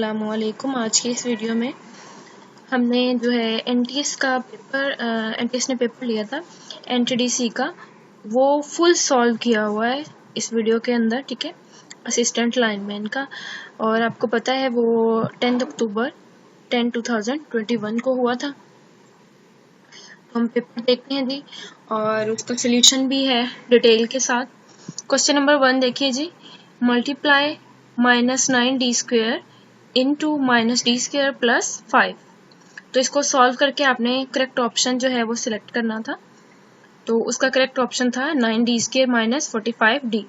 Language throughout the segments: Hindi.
अस्सलामुअलैकुम। आज की इस वीडियो में हमने जो है एनटीएस का पेपर एनटीएस ने पेपर लिया था एनटीडीसी का, वो फुल सॉल्व किया हुआ है इस वीडियो के अंदर, ठीक है, असिस्टेंट लाइनमैन का। और आपको पता है वो 10 अक्टूबर 2021 को हुआ था। हम पेपर देखते हैं जी, और उसका सोल्यूशन भी है डिटेल के साथ। क्वेश्चन नंबर 1 देखिए जी, multiply -9d² into -d² plus 5। तो इसको सॉल्व करके आपने करेक्ट ऑप्शन जो है वो सिलेक्ट करना था। तो उसका करेक्ट ऑप्शन था 9d² माइनस 45d।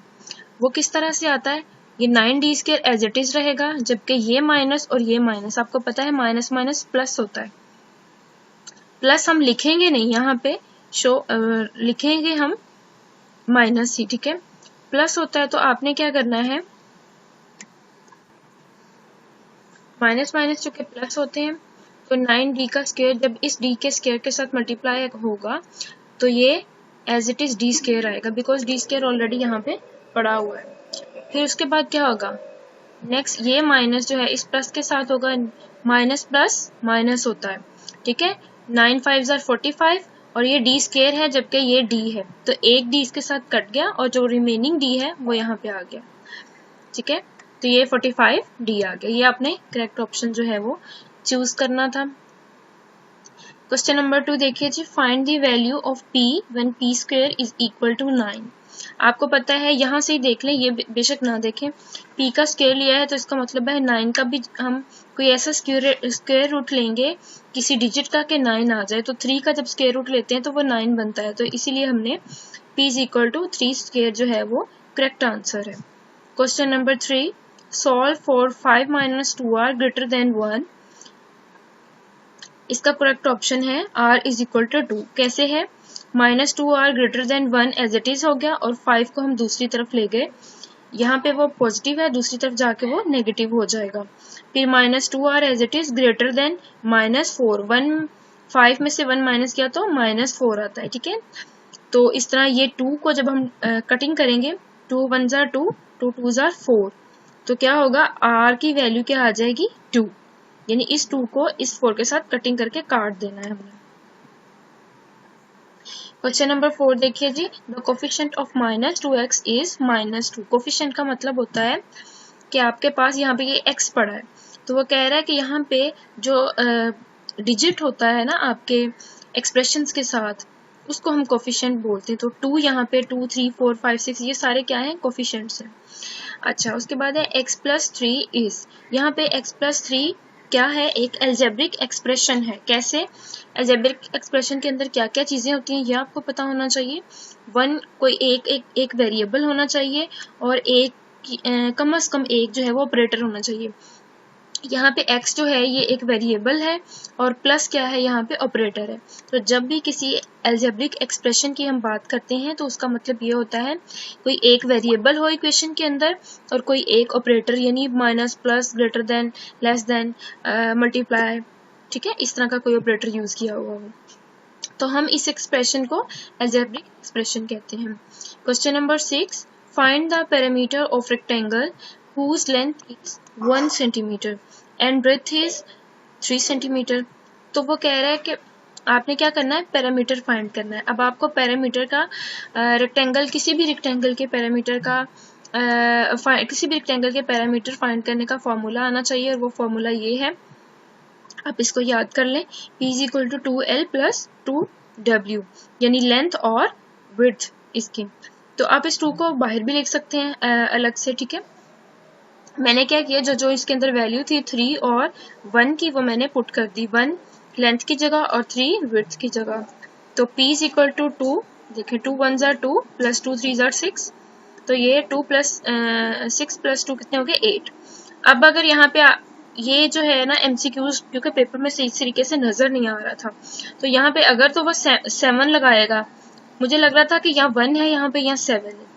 वो किस तरह से आता है, ये 9d² एज इट इज रहेगा, जबकि ये माइनस और ये माइनस, आपको पता है माइनस माइनस प्लस होता है। प्लस हम लिखेंगे नहीं यहाँ पे, लिखेंगे हम माइनस ही, ठीक है। प्लस होता है तो आपने क्या करना है, माइनस माइनस चूंकि प्लस होते हैं तो 9d का स्क्वायर जब इस d के स्क्वायर के साथ मल्टीप्लाई होगा तो ये एज इट इज d² आएगा, बिकॉज d² ऑलरेडी यहाँ पे पड़ा हुआ है। फिर उसके बाद क्या होगा, नेक्स्ट ये माइनस जो है इस प्लस के साथ होगा, माइनस प्लस माइनस होता है, ठीक है। 9 5 ज़ार 45 और ये d² है जबकि ये d है, तो एक d इसके साथ कट गया और जो रिमेनिंग d है वो यहाँ पे आ गया, ठीक है। तो ये 45d आ गया। ये आपने करेक्ट ऑप्शन जो है वो चूज करना था। क्वेश्चन नंबर 2 देखिए जी, find the value of p when p² is equal to 9। आपको पता है, यहाँ से ही देख लें, ये बेशक ना देखें, p का स्क्वायर लिया है तो इसका मतलब है 9 का भी हम कोई ऐसा स्क्वायर रूट लेंगे किसी डिजिट का कि 9 आ जाए। तो 3 का जब स्क्वायर रूट लेते हैं तो वो 9 बनता है, तो इसीलिए हमने p इज इक्वल टू 3² जो है वो करेक्ट आंसर है। Question number 3, solve for 5 - 2r greater than 1। इसका करेक्ट ऑप्शन है r इज इक्वल टू 2। कैसे है, -2r greater than 1 as it is हो गया और 5 को हम दूसरी तरफ ले गए, यहाँ पे वो पॉजिटिव है, दूसरी तरफ जाके वो नेगेटिव हो जाएगा। फिर -2r as it is greater than -4, 5 में से 1 माइनस किया तो -4 आता है, ठीक है। तो इस तरह ये 2 को जब हम कटिंग करेंगे, 2 1 ज़ार 2, 2 2 ज़ार 4, तो क्या होगा, r की वैल्यू क्या आ जाएगी 2, यानी इस 2 को इस 4 के साथ कटिंग करके काट देना है हमने। क्वेश्चन नंबर 4 देखिए जी, the coefficient of -2x is -2। Coefficient का मतलब होता है कि आपके पास यहाँ पे ये x पड़ा है, तो वो कह रहा है कि यहाँ पे जो डिजिट होता है ना आपके एक्सप्रेशंस के साथ, उसको हम कोफिशिएंट बोलते हैं। तो 2 यहाँ पे 2 3 4 5 6 ये सारे क्या हैं, कोफिशिएंट्स हैं। अच्छा, उसके बाद है x+3 इज, यहाँ पे x+3 क्या है, एक एल्जेब्रिक एक्सप्रेशन है। कैसे, एल्जेब्रिक एक्सप्रेशन के अंदर क्या क्या चीजें होती हैं ये आपको पता होना चाहिए। कोई एक वेरिएबल होना चाहिए और कम से कम एक जो है वो ऑपरेटर होना चाहिए। यहाँ पे x जो है ये एक वेरिएबल है और प्लस क्या है, यहाँ पे ऑपरेटर है। तो जब भी किसी एल्जेब्रिक एक्सप्रेशन की हम बात करते हैं तो उसका मतलब ये होता है कोई एक वेरिएबल हो इक्वेशन के अंदर और कोई एक ऑपरेटर, यानी minus plus greater than less than multiply, ठीक है, इस तरह का कोई ऑपरेटर यूज किया हुआ हो, तो हम इस एक्सप्रेशन को एल्जेब्रिक एक्सप्रेशन कहते हैं। Question number 6, find the parameter of rectangle whose length is 1 centimeter and breadth is 3 centimeter। तो वो कह रहा है कि आपने क्या करना है, पैरामीटर फाइंड करना है। अब आपको पैरामीटर का रेक्टेंगल, किसी भी रेक्टेंगल के पैरामीटर फाइंड करने का फॉर्मूला आना चाहिए, और वो फॉर्मूला ये है, आप इसको याद कर लें, P is equal to 2L plus 2W, यानी लेंथ और विड्थ इसकी। तो आप इस 2 को बाहर भी लिख सकते हैं अलग से, ठीक है। मैंने क्या किया, जो इसके अंदर वैल्यू थी 3 और 1 की, वो मैंने पुट कर दी, 1 लेंथ की जगह और 3 विड्थ की जगह। तो P इज इक्वल टू 2, देखिए 2 1 ज़ार 2 प्लस 2 3 ज़ार 6, तो ये 2 प्लस 6 प्लस 2 कितने हो गए 8। अब अगर यहाँ पे ये जो है ना MCQs, क्योंकि पेपर में सही तरीके से नजर नहीं आ रहा था, तो यहाँ पे अगर तो वो 7 लगाएगा, मुझे लग रहा था कि यहाँ 1 है, यहाँ पे यहाँ 7 है,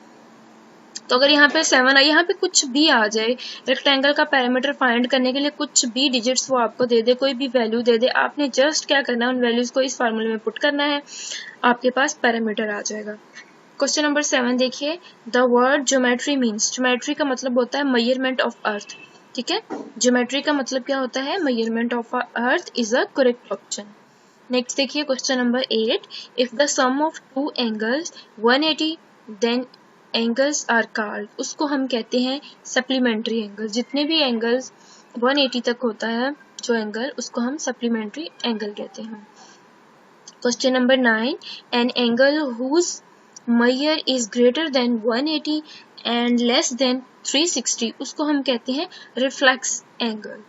तो अगर यहाँ पे 7 आई, यहाँ पे कुछ भी आ जाए, रेक्टेंगल का पैरामीटर फाइंड करने के लिए कुछ भी डिजिट्स वो आपको दे दे, कोई भी वैल्यू दे दे, आपने जस्ट क्या करना है, उन वैल्यूज को इस फार्मूले में पुट करना है, आपके पास पैरामीटर आ जाएगा। क्वेश्चन नंबर 7 देखिए, the word geometry means, geometry का मतलब होता है मेजरमेंट ऑफ अर्थ। ठीक है, ज्योमेट्री का मतलब क्या होता है, measurement of earth is a correct option. Next देखिए question number 8, if the sum of two angles 180 then angles are called, उसको हम कहते हैं सप्लीमेंट्री एंगल। जितने भी एंगल्स 180 तक होता है जो एंगल, उसको हम सप्लीमेंट्री एंगल कहते हैं। Question number 9, an angle whose measure is greater than 180 and less than 360, उसको हम कहते हैं reflex angle.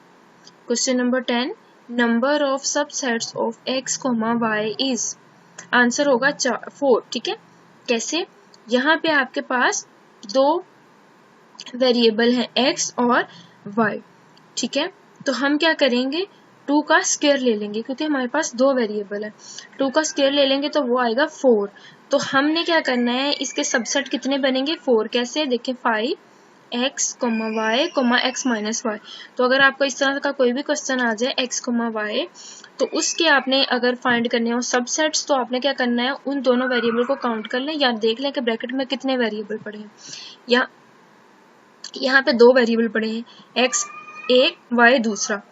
Question number 10, number of subsets of x, y is, answer होगा 4। ठीक है, कैसे, यहाँ पे आपके पास दो वेरिएबल हैं x और y। ठीक है, तो हम क्या करेंगे, 2 का स्क्वायर ले लेंगे क्योंकि हमारे पास दो वेरिएबल है। 2 का स्क्वायर ले लेंगे तो वो आएगा 4। तो हमने क्या करना है, इसके सबसेट कितने बनेंगे, 4। कैसे, देखिए 5x, y, x minus Y. तो अगर आपको इस तरह का कोई भी क्वेश्चन आ जाए x, y, तो उसके आपने अगर फाइंड करने हो सबसेट्स, तो आपने क्या करना है, उन दोनों वेरिएबल को काउंट कर लें या देख लें कि ब्रैकेट में कितने वेरिएबल पड़े हैं। यहाँ पे दो वेरिएबल पड़े हैं, x एक, y दूसरा,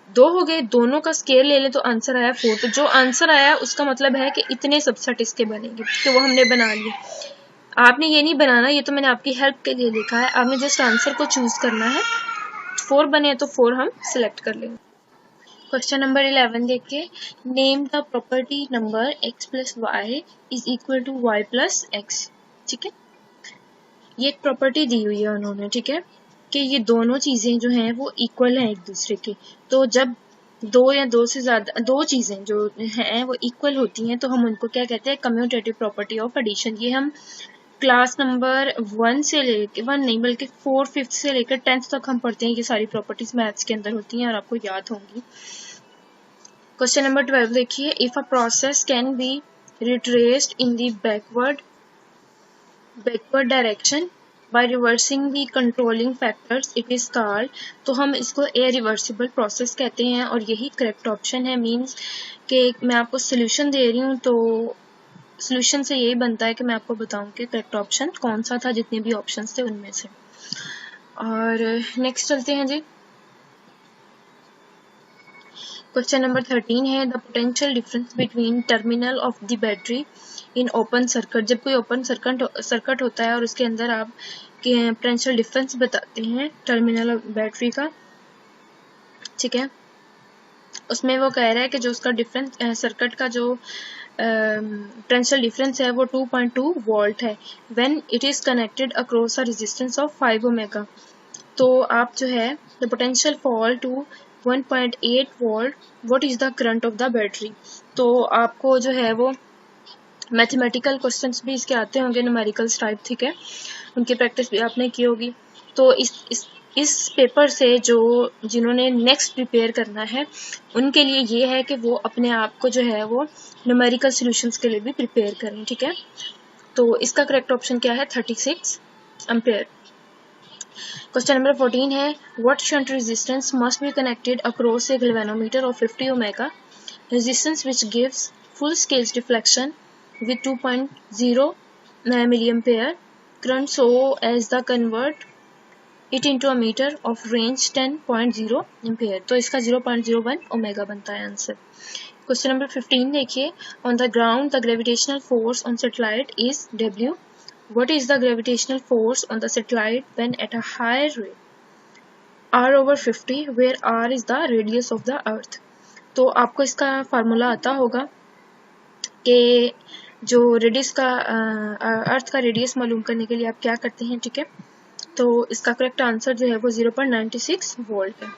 2 हो गए, दोनों का स्केयर ले लें तो आंसर आया 4। तो जो आंसर आया उसका मतलब है कि इतने सबसेट इसके बनेंगे, तो वो हमने बना लिए। आपने ये नहीं बनाना, ये तो मैंने आपकी हेल्प के लिए लिखा है, आपने जस्ट आंसर को चूज करना है। 4 बने तो 4 हम सिलेक्ट कर लेंगे। क्वेश्चन नंबर 11 देखिए, name the property number x plus y is equal to y plus x. ठीक है, ये एक प्रॉपर्टी दी हुई है उन्होंने, ठीक है, कि ये दोनों चीजें जो हैं वो इक्वल हैं एक दूसरे की। तो जब दो या दो से ज्यादा दो चीजें जो हैं वो इक्वल होती हैं तो हम उनको क्या कहते हैं, कम्यूटेटिव प्रॉपर्टी ऑफ एडिशन। ये हम क्लास नंबर 1 से लेकर 1 नहीं बल्कि 4, 5 से लेकर 10th तक हम पढ़ते हैं। ये सारी प्रॉपर्टीज मैथ्स के अंदर होती हैं और आपको याद होंगी। क्वेश्चन नंबर 12 देखिए, if a process can be retraced in the backward direction by reversing the controlling factors it is called, तो हम इसको irreversible process कहते हैं और यही करेक्ट ऑप्शन है। मीन्स कि मैं आपको सोल्यूशन दे रही हूँ तो सोल्यूशन से यही बनता है कि मैं आपको बताऊं कि करेक्ट ऑप्शन कौन सा था जितने भी ऑप्शन थे उनमें से। और नेक्स्ट चलते हैं जी, क्वेश्चन नंबर 13 है, the potential difference between terminal of the battery in open circuit. जब कोई ओपन सर्किट होता है और उसके अंदर आप पोटेंशियल डिफरेंस बताते हैं टर्मिनल बैटरी का, ठीक है, उसमें वो कह रहा है कि जो उसका डिफरेंस सर्किट का जो पोटेंशियल डिफरेंस है वो 2.2 वोल्ट है when it is connected across a resistance of 5 omega. तो आप जो है the potential fall to 1.8 volt, what is the current of the battery. तो आपको जो है वो मैथमेटिकल क्वेश्चंस भी इसके आते होंगे, न्यूमेरिकल्स टाइप, ठीक है, उनकी प्रैक्टिस भी आपने की होगी। तो इस पेपर से जो जिन्होंने नेक्स्ट प्रिपेयर करना है उनके लिए ये है कि वो अपने आप को जो है वो न्यूमेरिकल सॉल्यूशंस के लिए भी प्रिपेयर करें। ठीक है, तो इसका करेक्ट ऑप्शन क्या है, 36 एम्पेयर। क्वेश्चन नंबर 14 है, what shunt resistance must be connected across A galvanometer of 50 omega, resistance which gives full scale deflection with 2.0 milliampere current so as the convert it into a meter of range 10.0 ampere। तो इसका 0.01 ओमेगा बनता है आंसर। क्वेश्चन नंबर 15 देखिए, on the ground the gravitational force on satellite is W, what is the gravitational force on the satellite when at a higher rate r over 50 where r is the radius of the earth। तो आपको इसका फार्मूला आता होगा कि जो रेडियस का अर्थ का रेडियस मालूम करने के लिए आप क्या करते हैं, ठीक है, तो इसका करेक्ट आंसर जो है वो 0.96 वोल्ट है।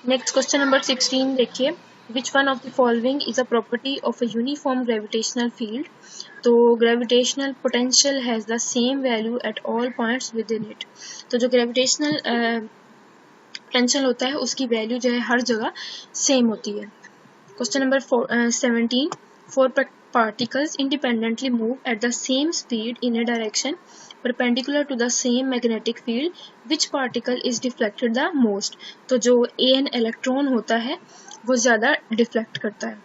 नेक्स्ट क्वेश्चन नंबर 16 देखिए, which one of the following is a property of a uniform gravitational field. तो gravitational potential has the same value at all points within it. तो जो ग्रेविटेशनल पोटेंशियल होता है उसकी वैल्यू जो है हर जगह सेम होती है। Question number 17, four particles independently move at the same speed in a direction perpendicular to the same magnetic field, which particle is deflected the most। तो जो an इलेक्ट्रॉन होता है वो ज्यादा डिफ्लेक्ट करता है।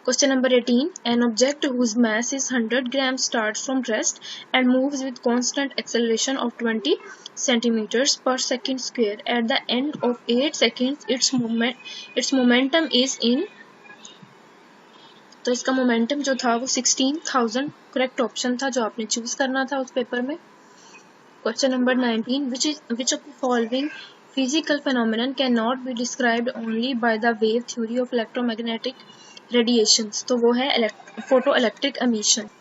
Question number 18. An object whose mass is 100 grams starts from rest and moves with constant acceleration of 20 centimeters per second square. At the end of 8 seconds, its momentum is in. तो इसका मोमेंटम जो था वो 16,000 करेक्ट ऑप्शन था जो आपने चूज करना था उस पेपर में. Question number 19. Which of the following physical phenomenon cannot be described only by the wave theory of electromagnetic radiations? तो वो है photoelectric emission.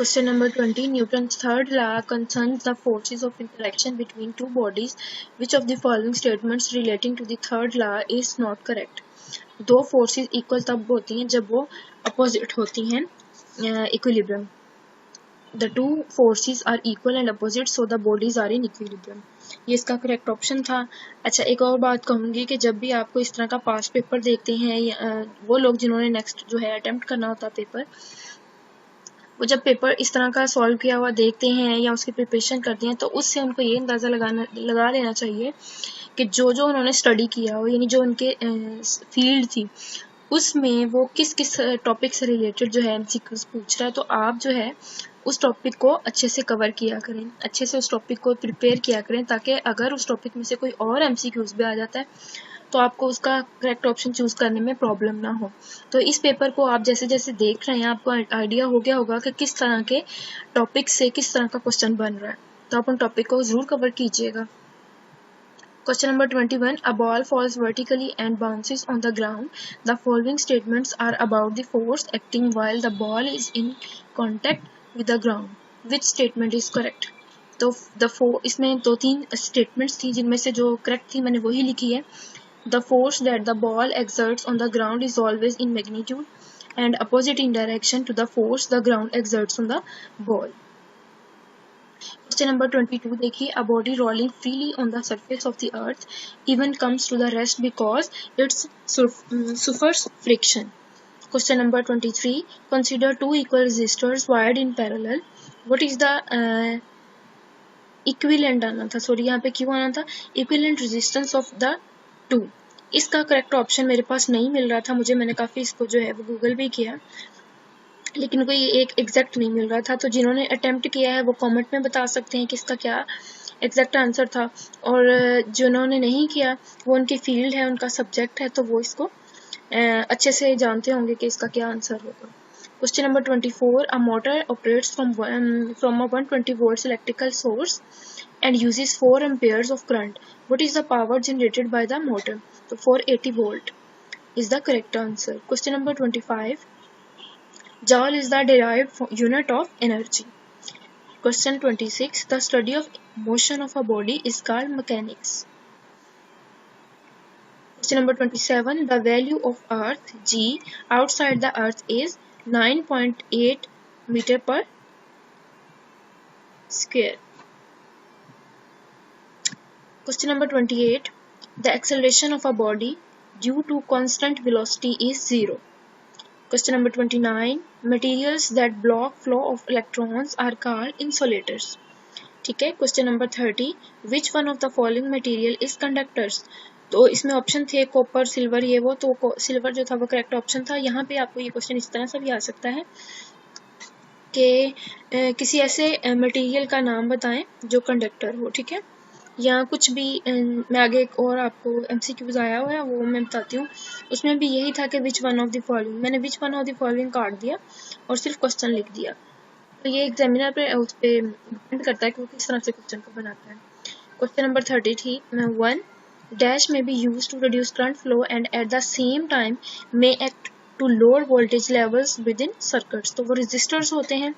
Question number 20. Newton's third law concerns the forces of interaction between two bodies. Which of the following statements relating to the third law is not correct? दो फोर्सेस इक्वल तब होती हैं जब वो अपोजिट होती हैं equilibrium. The two forces are equal and opposite, so the bodies are in equilibrium. ये इसका करेक्ट ऑप्शन था. अच्छा, एक और बात कहूँगी कि जब भी आपको इस तरह का पास्ट पेपर देखते हैं वो लोग जिन्होंने नेक्स्ट जो है अटेम्प्ट करना होता है पेपर, वो जब पेपर इस तरह का सॉल्व किया हुआ देखते हैं या उसकी प्रिपरेशन करते हैं तो उससे उनको ये अंदाज़ा लगा लेना चाहिए कि जो उन्होंने स्टडी किया हो, यानी जो उनके फील्ड थी उसमें वो किस किस टॉपिक से रिलेटेड जो है एमसीक्यूज पूछ रहा है. तो आप जो है उस टॉपिक को अच्छे से कवर किया करें, अच्छे से उस टॉपिक को प्रिपेयर किया करें, ताकि अगर उस टॉपिक में से कोई और एमसीक्यूज भी आ जाता है तो आपको उसका करेक्ट ऑप्शन चूज करने में प्रॉब्लम ना हो. तो इस पेपर को आप जैसे जैसे देख रहे हैं आपको आइडिया हो गया होगा कि किस तरह के टॉपिक से किस तरह का क्वेश्चन बन रहा है. तो आप उन टॉपिक को जरूर कवर कीजिएगा. Question number 21. A ball falls vertically and bounces on the ground. The following statements are about the force acting while the ball is in contact with the ground. Which statement is correct? तो इसमें 2-3 statements थी जिनमें से जो correct थी मैंने वही लिखी है. The force that the ball exerts on the ground is always in magnitude and opposite in direction to the force the ground exerts on the ball. Question number 22. देखिए, a body rolling freely on the surface of the earth even comes to the rest because it suffers friction. Question number 23. Consider two equal resistors wired in parallel. What is the equivalent आना था, सॉरी यहाँ पे क्यों आना था, equivalent resistance of the two. इसका करेक्ट ऑप्शन मेरे पास नहीं मिल रहा था मुझे, मैंने काफ़ी इसको जो है वो गूगल भी किया लेकिन कोई एक एग्जैक्ट नहीं मिल रहा था. तो जिन्होंने अटेम्प्ट किया है वो कमेंट में बता सकते हैं कि इसका क्या एग्जैक्ट आंसर था, और जिन्होंने नहीं किया वो उनकी फील्ड है, उनका सब्जेक्ट है, तो वो इसको अच्छे से जानते होंगे कि इसका क्या आंसर होगा. Question number 24. A motor operates from a 120 volts electrical source and uses 4 amperes of current. What is the power generated by the motor? So 480 volt is the correct answer. Question number 25. Joule is the derived unit of energy. Question 26. The study of motion of a body is called mechanics. Question number 27. The value of Earth G outside the Earth is 9.8 meter per square. Question number 28. The acceleration of a body due to constant velocity is 0. Question number 29. Materials that block flow of electrons are called insulators. ठीक है. Question number 30. Which one of the following material is conductors? तो इसमें ऑप्शन थे कॉपर, सिल्वर, ये वो. तो सिल्वर जो था वो करेक्ट ऑप्शन था. यहाँ पे आपको ये क्वेश्चन इस तरह से भी आ सकता है कि किसी ऐसे मटेरियल का नाम बताएं जो कंडक्टर हो. ठीक है, या कुछ भी. मैं आगे एक और आपको MCQs आया हुआ है वो मैं बताती हूँ. उसमें भी यही था कि which one of the following, मैंने which one of the following काट दिया और सिर्फ क्वेश्चन लिख दिया. तो ये एग्जामिनर पे उस पर डिपेंड करता है कि वो किस तरह से क्वेश्चन को बनाता है. Question number 31. Dash may be used to reduce current flow and at the same time may act to lower voltage levels within circuits. तो वो resistors होते हैं.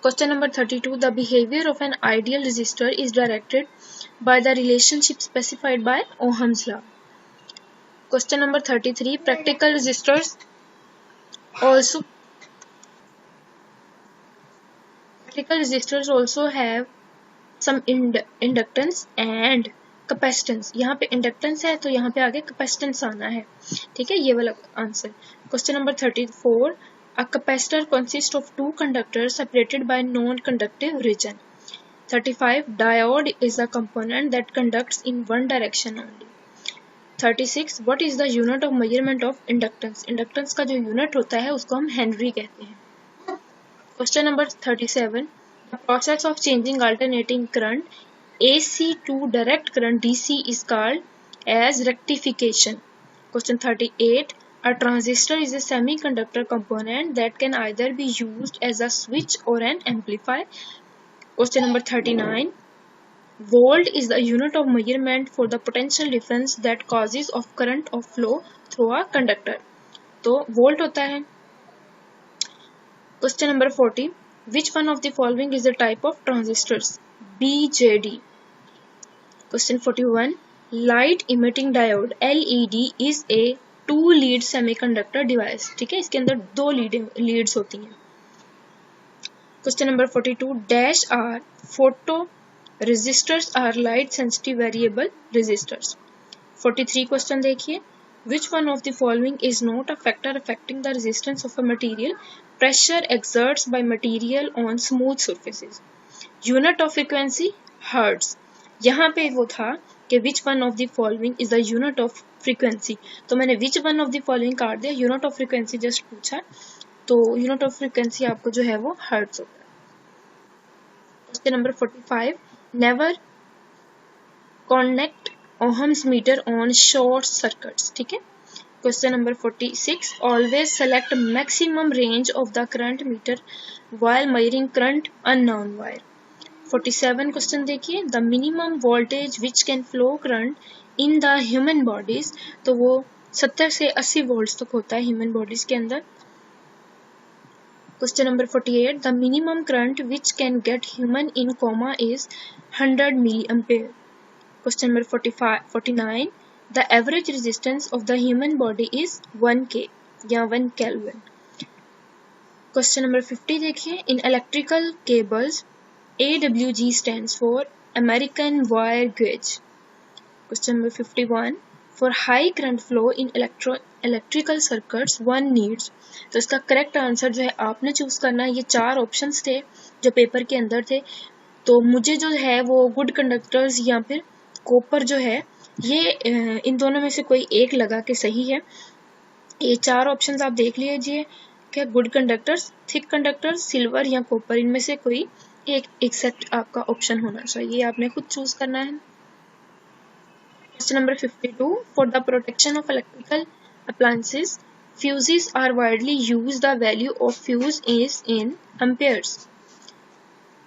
Question number 32. The behavior of an ideal resistor is directed by the relationship specified by Ohm's law. Question number 33. Practical resistors also have some inductance and capacitance. यहाँ पे इंडक्टेंस है तो यहाँ पे आगे कैपेसिटेंस आना है. ठीक है, ये वाला answer. Question number 34. A capacitor consists of two conductors separated by non-conductive region. 35. Diode is a component that conducts in one direction only. 36 what is the unit of measurement of inductance, inductance का जो यूनिट होता है उसको हम हेनरी कहते हैं। Question number 37 the process of changing alternating current AC to direct current DC is called as rectification. Question 38 a transistor is a semiconductor component that can either be used as a switch or an amplifier. Question number 39 volt is the unit of measurement for the potential difference that causes of current of flow through a conductor. तो volt होता है। Question number 40 which one of the following is the type of transistors? BJT. Question 41 light emitting diode LED is a two lead semiconductor device. ठीक है, इसके अंदर दो लीड्स होती हैं। Question number 42 dash are photo resistors are light sensitive variable resistors. 43 question देखिए which one of the following is not a factor affecting the resistance of a material pressure exerts by material on smooth surfaces. Unit of frequency hertz. यहाँ पे वो था कि which one of the following is the unit of frequency, तो मैंने which one of the following काट दिया, unit of frequency just पूछा, तो unit of frequency आपको जो है वो hertz होता है। Question number 45 never connect ohms meter on short circuits. ठीक है। Question number 46 always select maximum range of the current meter while measuring current unknown wire. 47 question देखिए the minimum voltage which can flow current in the human bodies, तो वो 70 से 80 वोल्ट्स तक होता है ह्यूमन बॉडीज के अंदर। Question number 48 the minimum current which can get human in coma is 100 milli ampere. Question number 49 the average resistance of the human body is 1K या 1 केल्विन। क्वेश्चन नंबर 50 देखिए in electrical cables AWG stands for American Wire Gauge. Question number 51 for high current flow in electrical circuits one needs. तो इसका करेक्ट आंसर जो है आपने चूज करना है। ये 4 ऑप्शंस थे जो पेपर के अंदर थे, तो मुझे जो है वो गुड कंडक्टर्स या फिर कॉपर जो है ये इन दोनों में से कोई एक लगा के सही है। ये 4 ऑप्शंस आप देख लीजिए क्या good conductors, thick conductors, silver या कॉपर, इनमें से कोई एक एक्सेप्ट आपका ऑप्शन होना चाहिए, आपने खुद चूज करना है। Question number 52 for the protection of electrical appliances fuses are widely used, the value of fuse is in amperes.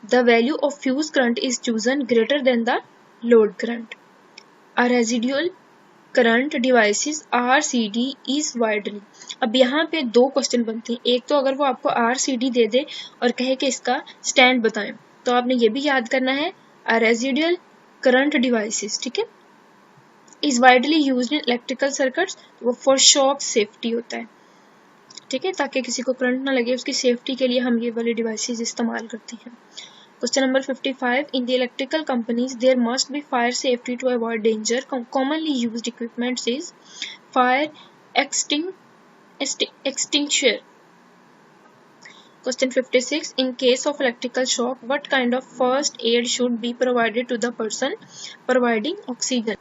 The value of fuse current is chosen greater than the load current. A residual current devices RCD is widely. अब यहाँ पे 2 क्वेश्चन बनते हैं, एक तो अगर वो आपको RCD दे दे और कहे कि इसका स्टैंड बताएं, तो आपने ये भी याद करना है अ रेजिडुअल करंट डिवाइसेस, ठीक है, is widely used in electrical circuits, वो फॉर शॉक सेफ्टी होता है, ठीक है, ताकि किसी को करंट ना लगे, उसकी सेफ्टी के लिए हम ये वाले डिवाइसेस इस्तेमाल करते हैं। Question number 55 in the electrical companies there must be fire safety to avoid danger. Commonly used equipment is fire extinguisher. Question 56 in case of electrical shock what kind of first aid should be provided to the person providing oxygen?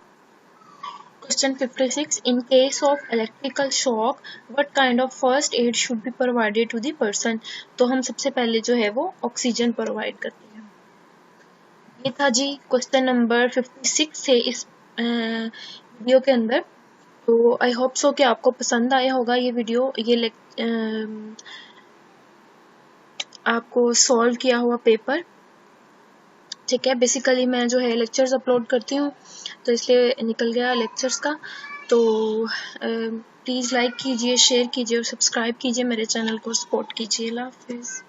Question 56 in case of electrical shock what kind of first aid should be provided to the person? तो हम सबसे पहले जो है वो ऑक्सीजन प्रोवाइड करते हैं। ये था जी क्वेश्चन नंबर 56 से इस वीडियो के अंदर। तो आई होप सो कि आपको पसंद आया होगा ये वीडियो, ये आपको सॉल्व किया हुआ पेपर, ठीक है। बेसिकली मैं जो है लेक्चर्स अपलोड करती हूँ तो इसलिए निकल गया लेक्चर्स का। तो प्लीज़ लाइक कीजिए, शेयर कीजिए और सब्सक्राइब कीजिए, मेरे चैनल को सपोर्ट कीजिए। अल्लाह हाफिज़।